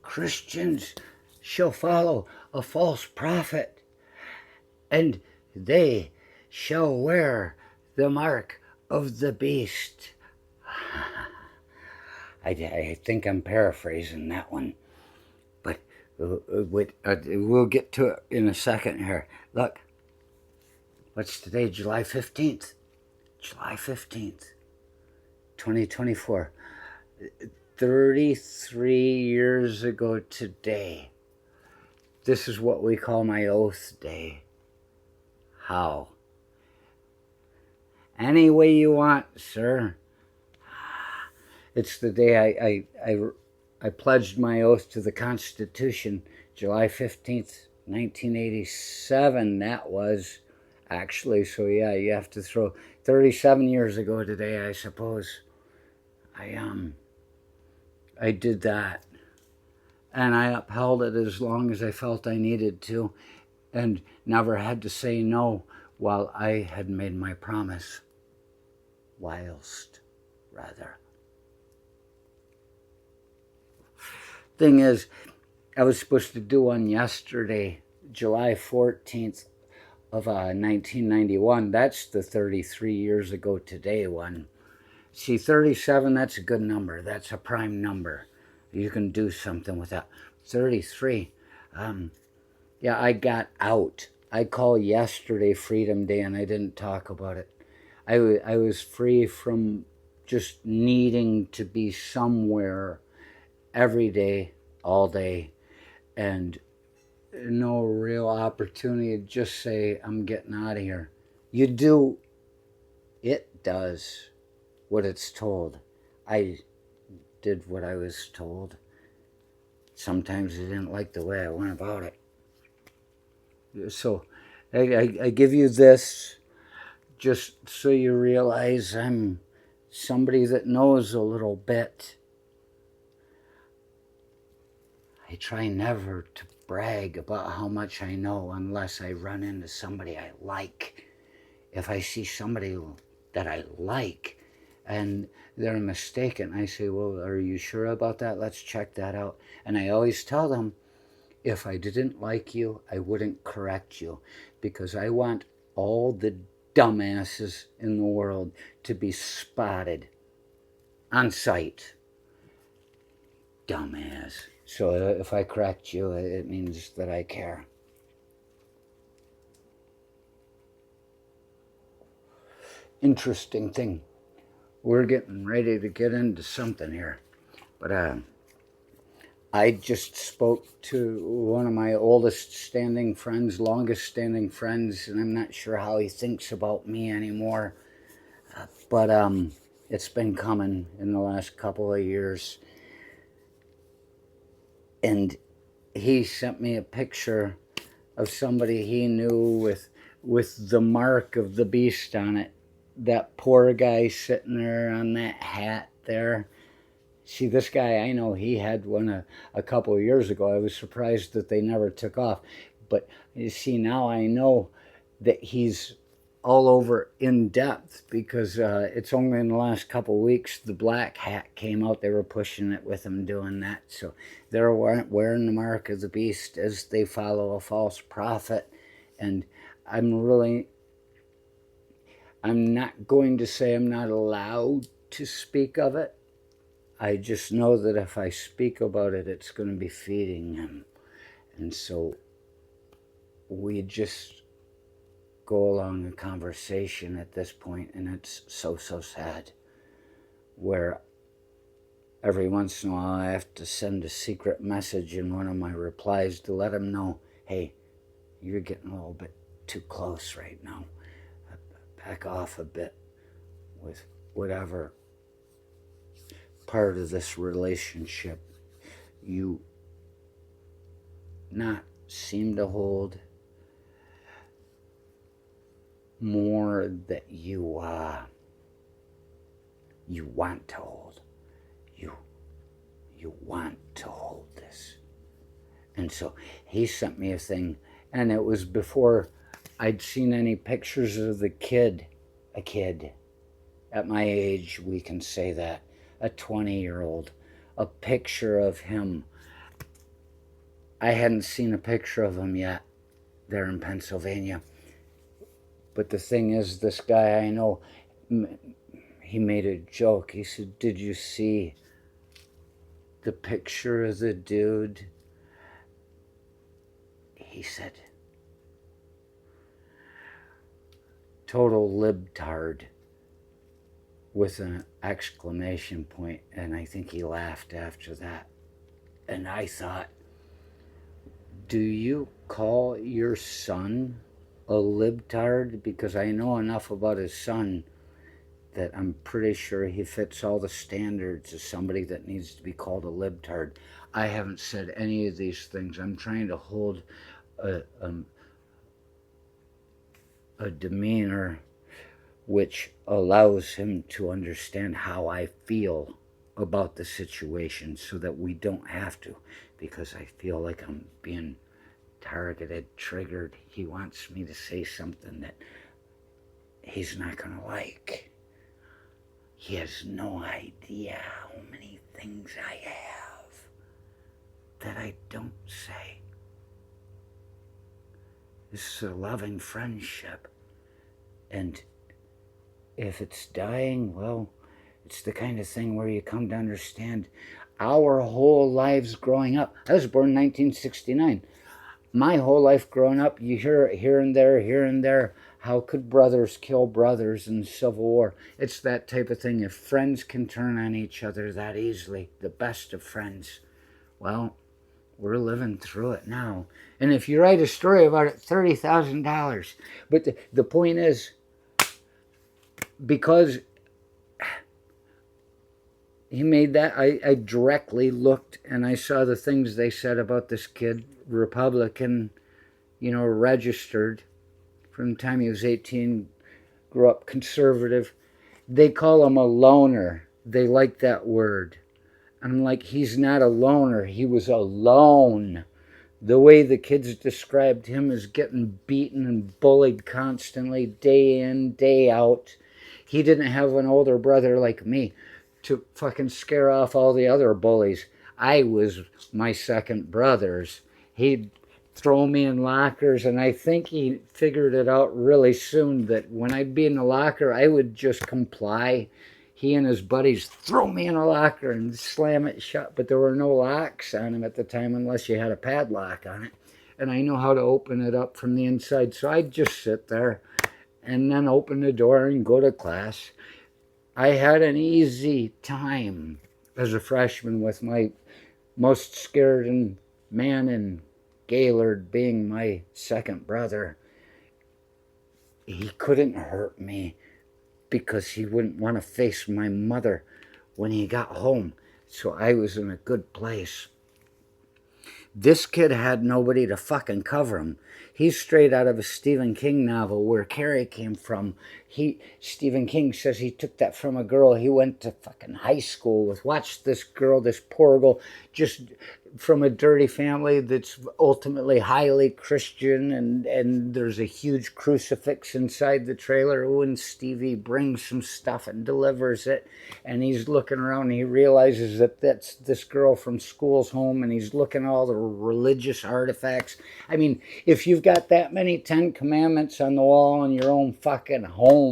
Christians shall follow a false prophet, and they shall wear the mark of the beast. I think I'm paraphrasing that one, but we'll get to it in a second here. Look, what's today? July 15th. July 15th, 2024. 33 years ago today. This is what we call my oath day. How? Any way you want, sir. It's the day I pledged my oath to the Constitution, July 15th, 1987, that was actually. So yeah, you have to throw 37 years ago today, I suppose. I did that, and I upheld it as long as I felt I needed to, and never had to say no while I had made my promise. Whilst, rather. Thing is, I was supposed to do one yesterday, July 14th of 1991. That's the 33 years ago today one. See, 37, that's a good number. That's a prime number. You can do something with that. 33, yeah, I got out. I call yesterday Freedom Day, and I didn't talk about it. I was free from just needing to be somewhere every day, all day, and no real opportunity to just say, I'm getting out of here. You do, it does what it's told. I did what I was told. Sometimes I didn't like the way I went about it. So I give you this just so you realize I'm somebody that knows a little bit. I try never to brag about how much I know unless I run into somebody I like. If I see somebody that I like and they're mistaken, I say, well, are you sure about that? Let's check that out. And I always tell them, if I didn't like you, I wouldn't correct you, because I want all the dumbasses in the world to be spotted on sight. Dumbass. So if I correct you, it means that I care. Interesting thing. We're getting ready to get into something here. But I just spoke to one of my oldest standing friends, longest standing friends, and I'm not sure how he thinks about me anymore. But it's been coming in the last couple of years. And he sent me a picture of somebody he knew with the mark of the beast on it. That poor guy sitting there on that hat there. See, this guy, I know he had one a couple of years ago. I was surprised that they never took off. But you see, now I know that he's all over in depth, because it's only in the last couple of weeks the black hat came out. They were pushing it with him doing that. So they're wearing the mark of the beast as they follow a false prophet. And I'm not going to say I'm not allowed to speak of it. I just know that if I speak about it, it's going to be feeding him. And so we just go along a conversation at this point, and it's so sad, where every once in a while I have to send a secret message in one of my replies to let him know, hey, you're getting a little bit too close right now. Back off a bit with whatever part of this relationship you not seem to hold more that you want to hold. You want to hold this. And so he sent me a thing, and it was before I'd seen any pictures of the kid. A kid at my age, we can say that, a 20-year-old, a picture of him I hadn't seen a picture of him yet there in Pennsylvania. But the thing is, this guy I know, he made a joke. He said, "Did you see the picture of the dude?" He said, "Total libtard," with an exclamation point, and I think he laughed after that. And I thought, do you call your son a libtard? Because I know enough about his son that I'm pretty sure he fits all the standards of somebody that needs to be called a libtard. I haven't said any of these things. I'm trying to hold a demeanor which allows him to understand how I feel about the situation so that we don't have to, because I feel like I'm being targeted, triggered. He wants me to say something that he's not going to like. He has no idea how many things I have that I don't say. This is a loving friendship. And if it's dying, well, it's the kind of thing where you come to understand our whole lives growing up. I was born in 1969. My whole life growing up, you hear here and there, how could brothers kill brothers in the Civil War? It's that type of thing. If friends can turn on each other that easily, the best of friends, well, we're living through it now. And if you write a story about it, $30,000. But the point is, because he made that, I directly looked and I saw the things they said about this kid, Republican, registered from the time he was 18, grew up conservative. They call him a loner. They like that word. I'm like, he's not a loner. He was alone. The way the kids described him as getting beaten and bullied constantly, day in, day out. He didn't have an older brother like me to fucking scare off all the other bullies. I was my second brother's. He'd throw me in lockers, and I think he figured it out really soon that when I'd be in the locker, I would just comply. He and his buddies throw me in a locker and slam it shut, but there were no locks on him at the time unless you had a padlock on it. And I know how to open it up from the inside, so I'd just sit there and then open the door and go to class. I had an easy time as a freshman with my most scared man in Gaylord being my second brother. He couldn't hurt me because he wouldn't want to face my mother when he got home. So I was in a good place. This kid had nobody to fucking cover him. He's straight out of a Stephen King novel, Where Carrie Came From. Stephen King says he took that from a girl he went to fucking high school with. Watch this girl, this poor girl, just from a dirty family that's ultimately highly Christian, and there's a huge crucifix inside the trailer. When Stevie brings some stuff and delivers it, and he's looking around and he realizes that that's this girl from school's home, and he's looking at all the religious artifacts. I mean, if you've got that many 10 Commandments on the wall in your own fucking home,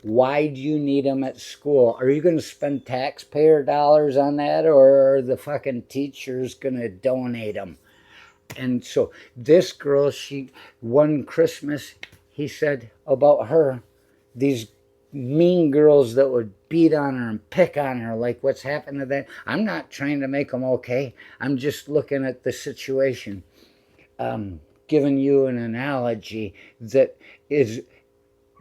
why do you need them at school? Are you going to spend taxpayer dollars on that, or are the fucking teachers going to donate them? And so this girl, one Christmas, he said about her, these mean girls that would beat on her and pick on her, like what's happened to them. I'm not trying to make them okay. I'm just looking at the situation. Giving you an analogy that is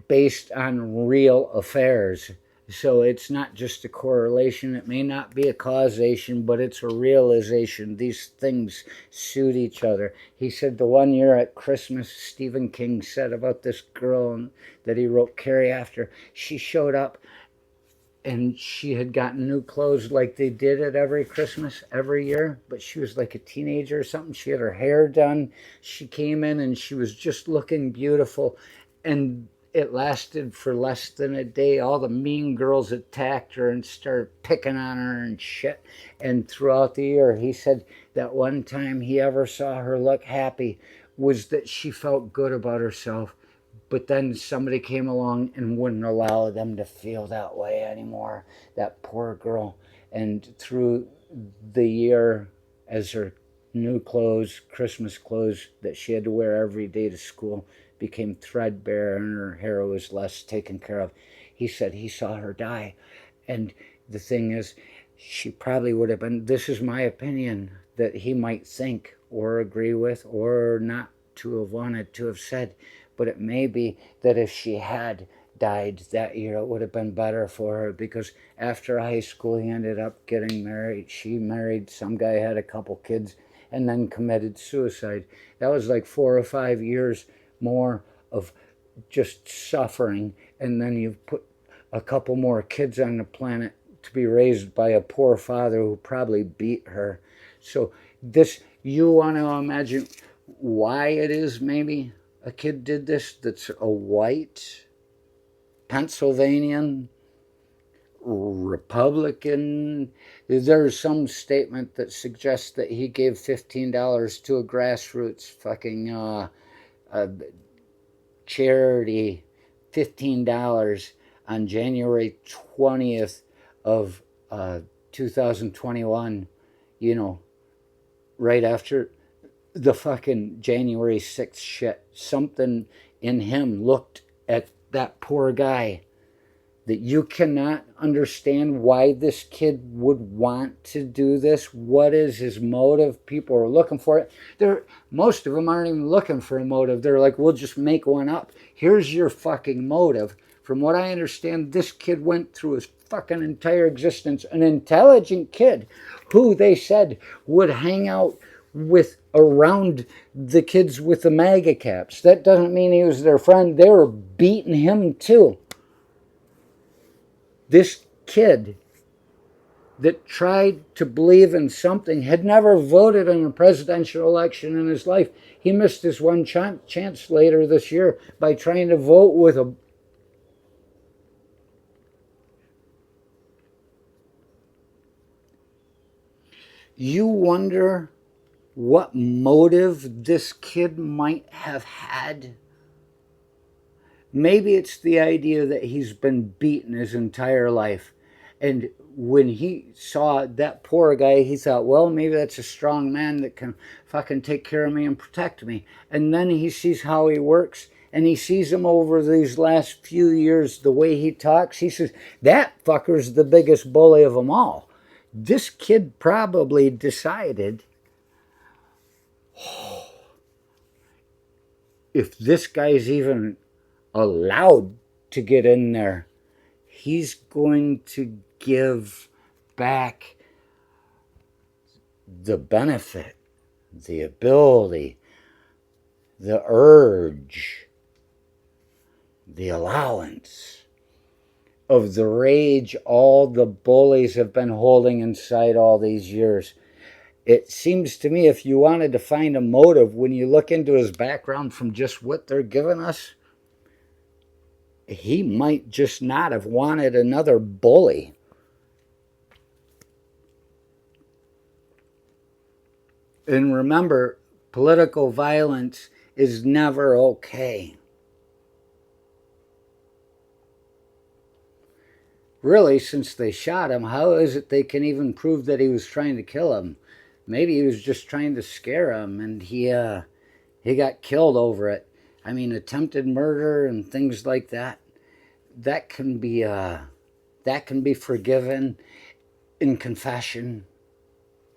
based on real affairs. So it's not just a correlation. It may not be a causation, but it's a realization. These things suit each other. He said the one year at Christmas, Stephen King said about this girl that he wrote Carrie after, she showed up and she had gotten new clothes like they did at every Christmas every year, but she was like a teenager or something. She had her hair done. She came in and she was just looking beautiful. And it lasted for less than a day. All the mean girls attacked her and started picking on her and shit. And throughout the year, he said that one time he ever saw her look happy was that she felt good about herself. But then somebody came along and wouldn't allow them to feel that way anymore. That poor girl. And through the year, as her new clothes, Christmas clothes that she had to wear every day to school, became threadbare and her hair was less taken care of, he said he saw her die. And the thing is, she probably would have been, this is my opinion, that he might think or agree with or not to have wanted to have said, but it may be that if she had died that year, it would have been better for her, because after high school he ended up getting married. She married some guy, had a couple kids, and then committed suicide. That was like 4 or 5 years more of just suffering, and then you put a couple more kids on the planet to be raised by a poor father who probably beat her. So this, you want to imagine why it is maybe a kid did this that's a white Pennsylvanian Republican. There's some statement that suggests that he gave $15 to a grassroots fucking charity, $15 on January 20th of 2021, you know, right after the fucking January 6th shit. Something in him looked at that poor guy that you cannot understand why this kid would want to do this. What is his motive? People are looking for it. Most of them aren't even looking for a motive. They're like, we'll just make one up. Here's your fucking motive. From what I understand, this kid went through his fucking entire existence, an intelligent kid who they said would hang out with around the kids with the MAGA caps. That doesn't mean he was their friend. They were beating him too. This kid that tried to believe in something had never voted in a presidential election in his life. He missed his one chance later this year by trying to vote with a... You wonder what motive this kid might have had. Maybe it's the idea that he's been beaten his entire life. And when he saw that poor guy, he thought, well, maybe that's a strong man that can fucking take care of me and protect me. And then he sees how he works, and he sees him over these last few years, the way he talks. He says, that fucker's the biggest bully of them all. This kid probably decided, oh, if this guy's even allowed to get in there, he's going to give back the benefit, the ability, the urge, the allowance of the rage all the bullies have been holding inside all these years. It seems to me, if you wanted to find a motive, when you look into his background from just what they're giving us, he might just not have wanted another bully. And remember, political violence is never okay. Really, since they shot him, how is it they can even prove that he was trying to kill him? Maybe he was just trying to scare him, and he got killed over it. I mean, attempted murder and things like that, that can be forgiven in confession.